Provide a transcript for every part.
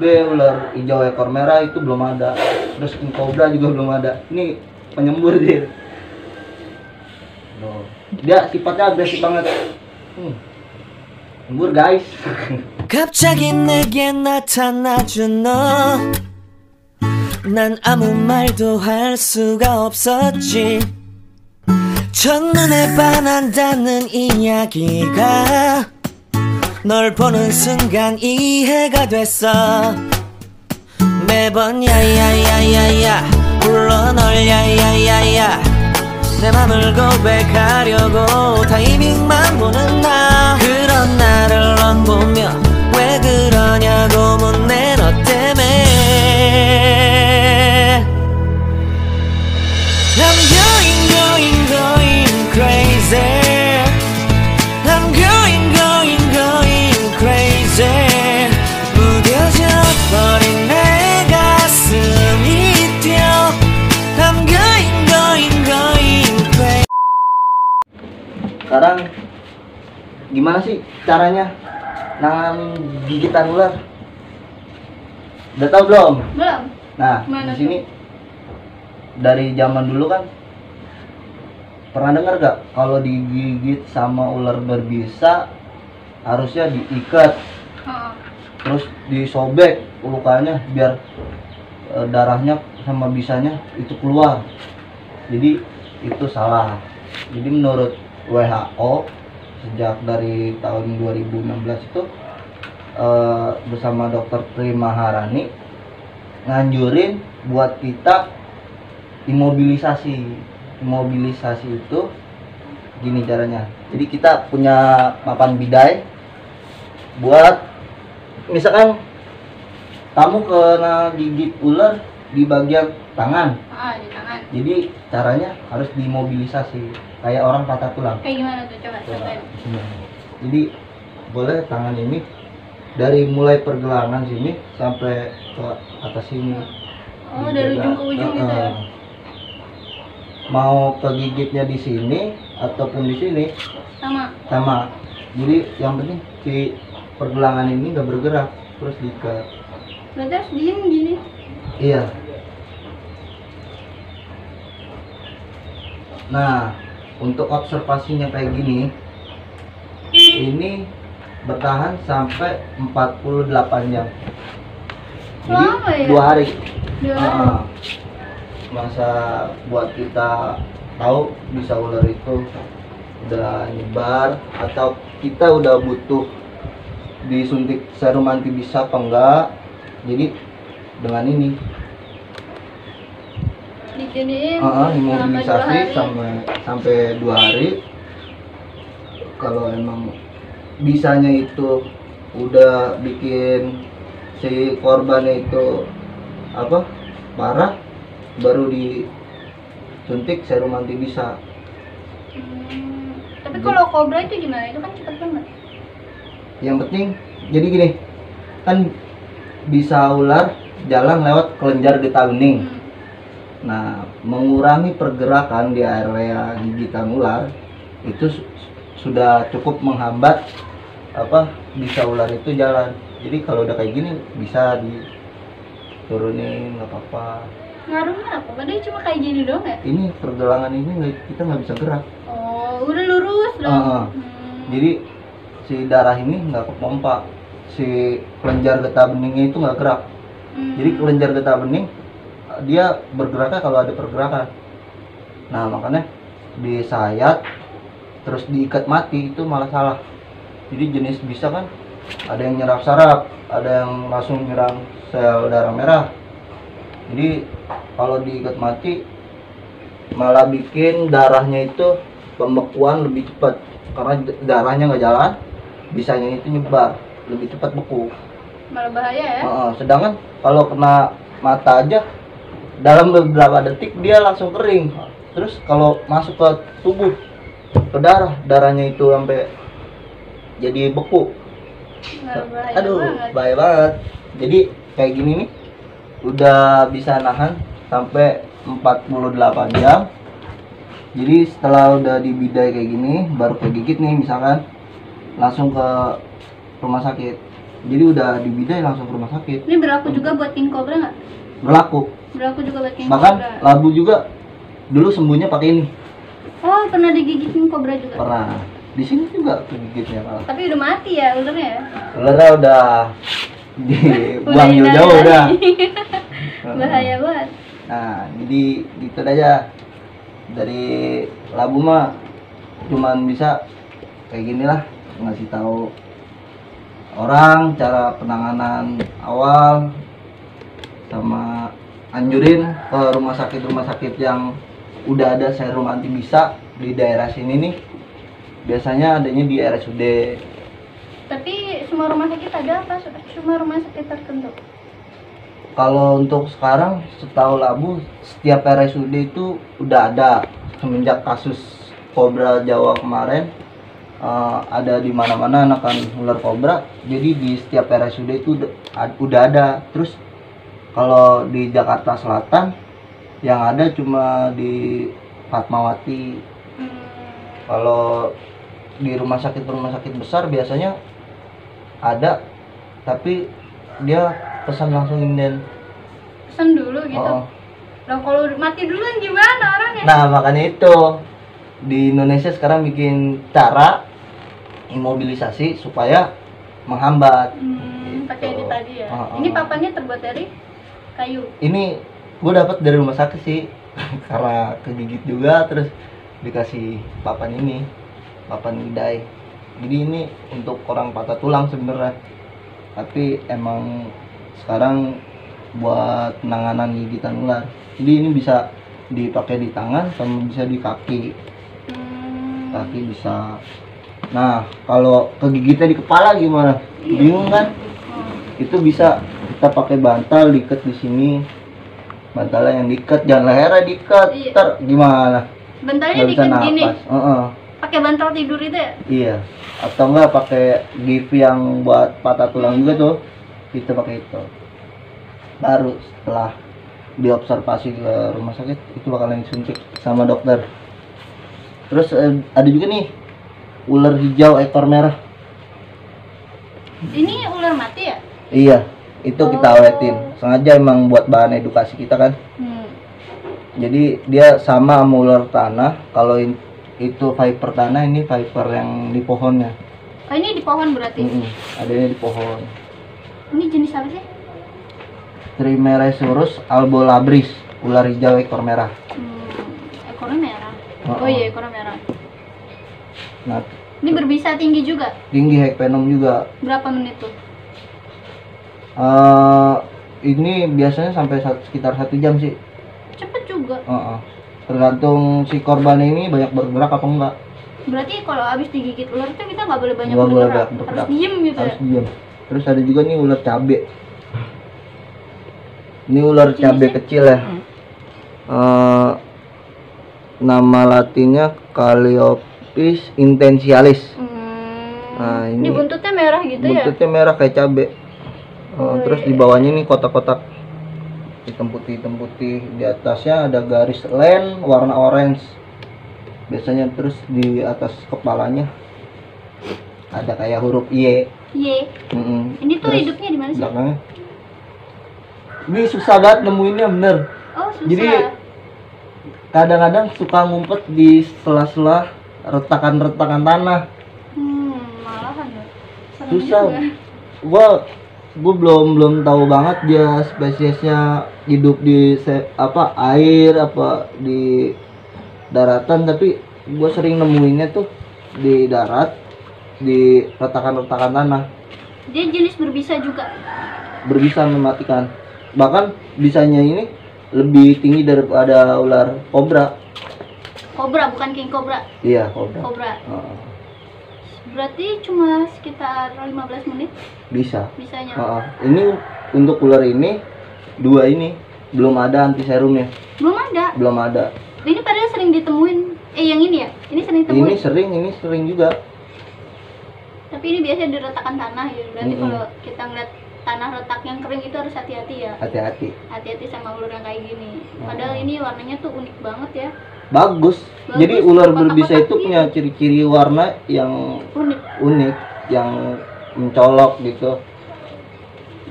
Ular hijau ekor merah itu belum ada. Terus king cobra juga belum ada. Ini penyembur dia. Loh. Dia sifatnya agresif banget. Penyembur guys. 갑자기 내게 나타나준 너, 난 아무 말도 할 수가 없었지. 첫눈에 반한다는 이야기가 널 보는 순간 이해가 됐어. 매번 야야야야야 불러 널 야야야야, 내 맘을 고백하려고 타이밍만 보는 나. 그런 나를 넌 보며 왜 그러냐고 묻네 너 때문에. I'm going crazy. I'm going crazy. 무뎌져 버린 내 가슴이 뛰어. I'm going crazy. Sekarang gimana sih caranya nanganin gigitan ular? Udah tahu belum? Belum. Nah, Mana di sini dari zaman dulu kan pernah dengar gak kalau digigit sama ular berbisa harusnya diikat, terus disobek lukanya biar darahnya sama bisanya itu keluar. Jadi itu salah. Jadi menurut WHO sejak dari tahun 2016 itu bersama Dokter Tri Maharani nganjurin buat kita imobilisasi itu gini caranya. Jadi kita punya papan bidai buat misalkan kamu kena gigit ular di bagian tangan. Di tangan. Jadi caranya harus dimobilisasi kayak orang patah tulang. Kayak gimana tuh, coba contohin. Jadi boleh tangan ini dari mulai pergelangan sini sampai ke atas sini. Dari ujung ke ujung gitu ya. Mau kegigitnya di sini ataupun di sini sama. Jadi yang penting si pergelangan ini nggak bergerak, terus diikat. Berarti harus diem gini. Iya. Nah, untuk observasinya kayak gini, ini bertahan sampai 48 jam. Jadi Lama ya? 2 hari. 2 hari. Masa buat kita tahu bisa ular itu udah nyebar atau kita udah butuh disuntik serum anti bisa apa enggak. Jadi dengan ini diginiin imobilisasi sampai 2 hari. Kalau emang bisanya itu udah bikin si korbannya itu parah, baru disuntik serum anti bisa. Tapi kalau kobra itu gimana? Itu kan cepet banget. Yang penting jadi gini, kan bisa ular jalan lewat kelenjar getah bening. Nah, mengurangi pergerakan di area gigitan ular itu sudah cukup menghambat bisa ular itu jalan. Jadi kalau udah kayak gini bisa diturunin, nggak apa-apa. Ngaruhnya apa? Padahal cuma kayak gini doang ya? Ini pergelangan ini kita nggak bisa gerak. Oh, udah lurus dong. Jadi si darah ini nggak kepompa, si kelenjar getah beningnya itu nggak gerak. Jadi kelenjar getah bening dia bergeraknya kalau ada pergerakan. Nah, makanya disayat terus diikat mati itu malah salah. Jadi jenis bisa kan ada yang nyerap saraf, ada yang langsung nyerang sel darah merah. Jadi kalau diikat mati malah bikin darahnya itu pembekuan lebih cepat, karena darahnya nggak jalan, bisanya itu nyebar lebih cepat beku. Malah bahaya ya? Sedangkan kalau kena mata aja dalam beberapa detik dia langsung kering. Terus kalau masuk ke tubuh, ke darahnya itu sampai jadi beku. Bahaya Bahaya banget. Jadi kayak gini nih udah bisa nahan sampai 48 jam. Jadi setelah udah dibidai kayak gini, baru kegigit nih misalkan, langsung ke rumah sakit. Jadi udah dibidai langsung ke rumah sakit. Ini berlaku juga buat king cobra nggak? Berlaku. Berlaku juga buat king Bahkan cobra. labu juga dulu sembuhnya pakai ini. Oh, pernah digigit king cobra juga? Pernah. Di sini juga kegigitnya malah. Tapi udah mati ya ularnya ya? Ularnya udah dibuang Udah jauh-jauh udah. Bahaya banget. Nah, jadi gitu aja. Dari labu mah cuman bisa kayak gini lah, ngasih tahu orang cara penanganan awal, sama anjurin ke rumah sakit yang udah ada serum anti bisa di daerah sini nih. Biasanya adanya di RSUD. Tapi semua rumah sakit ada apa? Cuma rumah sakit tertentu? Kalau untuk sekarang setahu labu setiap RSUD itu udah ada semenjak kasus kobra Jawa kemarin. Ada di mana-mana anakan ular kobra. Jadi di setiap RSUD itu udah ada. Terus kalau di Jakarta Selatan yang ada cuma di Fatmawati. Kalau di rumah sakit besar biasanya ada, tapi dia pesan langsung inden. Pesan dulu gitu. Oh. Nah, kalau mati duluan gimana orangnya? Nah, makanya itu di Indonesia sekarang bikin cara imobilisasi supaya menghambat. Pakai ini tadi ya. Oh. Ini papannya terbuat dari kayu. Ini gue dapat dari rumah sakit sih, karena kegigit juga, terus dikasih papan ini, papan idai. Jadi ini untuk orang patah tulang sebenarnya, tapi emang sekarang buat penanganan gigitan ular. Jadi ini bisa dipakai di tangan sama bisa di kaki. Kaki bisa. Nah, kalau kegigitnya di kepala gimana? Bingung kan? Itu bisa kita pakai bantal diikat di sini. Bantalnya yang diikat, jangan lehernya diikat. Iya. Ntar gimana? Bantalnya Nggak bisa diikat gini. napas. Pakai bantal tidur itu ya? Iya. Atau enggak pakai GIF yang buat patah tulang juga tuh. Kita pakai itu. Baru setelah diobservasi ke rumah sakit itu bakalan disuntik sama dokter. Terus ada juga nih ular hijau ekor merah. Ini ular mati ya? Iya, itu kita awetin. Sengaja emang buat bahan edukasi kita kan. Jadi dia sama ular tanah. Kalau itu viper tanah, ini viper yang di pohonnya. Oh, ini di pohon berarti? Adanya di pohon. Ini jenis apa sih? Trimeresurus albolabris, ular hijau ekor merah. Ekornya merah. Oh iya, ekornya merah. Nah, ini berbisa tinggi juga? tinggi, hekvenom juga. Berapa menit tuh? Ini biasanya sampai sekitar 1 jam sih. Cepet juga. Tergantung si korban ini banyak bergerak apa enggak. Berarti kalau habis digigit ular itu kita nggak boleh banyak Nggak boleh bergerak. banyak bergerak. Harus diem gitu Harus ya? diem. Terus ada juga nih ular cabe. Ini ular cabe kecil ya. Nama latinnya Calliope intensialis. Nah, ini buntutnya merah gitu ya? Buntutnya merah kayak cabe. Terus di bawahnya ini kotak-kotak hitam putih. Di atasnya ada garis line warna orange. Biasanya terus di atas kepalanya ada kayak huruf Y. Y. Ini tuh Terus hidupnya di mana sih? belakangnya. Ini susah banget nemuinnya bener. Oh, susah. Jadi kadang-kadang suka ngumpet di sela-sela retakan-retakan tanah. Malahan ya. Serem Susah. juga. Gua belum tahu banget dia spesiesnya hidup di air apa di daratan, tapi gua sering nemuinnya tuh di darat, di retakan-retakan tanah. Dia jenis berbisa juga. Berbisa mematikan. Bahkan bisanya ini lebih tinggi daripada ular kobra. Kobra, bukan king cobra. Iya, kobra. Kobra. Berarti cuma sekitar 15 menit Bisa. bisanya. Ini untuk ular ini, 2 ini belum ada anti serumnya. Belum ada. Ini padahal sering ditemuin. Yang ini ya? Ini sering ditemuin. Ini sering juga. Tapi ini biasa di retakan tanah ya. Berarti kalau kita ngeliat tanah retak yang kering itu harus hati-hati ya. Hati-hati sama ular yang kayak gini. Padahal ini warnanya tuh unik banget ya. Bagus. Jadi ular berbisa itu punya ciri-ciri warna yang unik, yang mencolok gitu.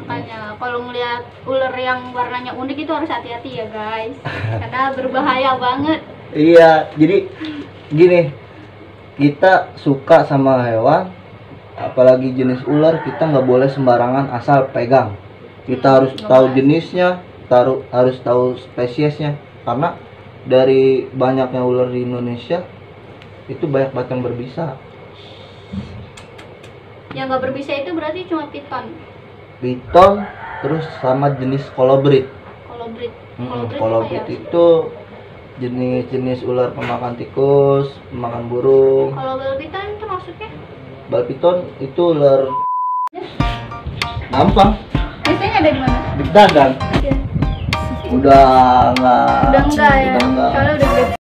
Makanya kalau ngeliat ular yang warnanya unik itu harus hati-hati ya guys, karena berbahaya banget. Iya, jadi gini, kita suka sama hewan, apalagi jenis ular, kita nggak boleh sembarangan asal pegang. Kita harus tahu jenisnya, harus tahu spesiesnya, karena dari banyaknya ular di Indonesia itu banyak banget yang berbisa. Yang nggak berbisa itu berarti cuma piton, terus sama jenis kolobrit. Kolobrit itu jenis ular pemakan tikus, pemakan burung. Kalau bal piton itu maksudnya? Bal piton itu ular gampang. Biasanya ada di mana? Di dadang. Iya. Udah enggak Udah enggak ya. Udah enggak. Soalnya udah gede.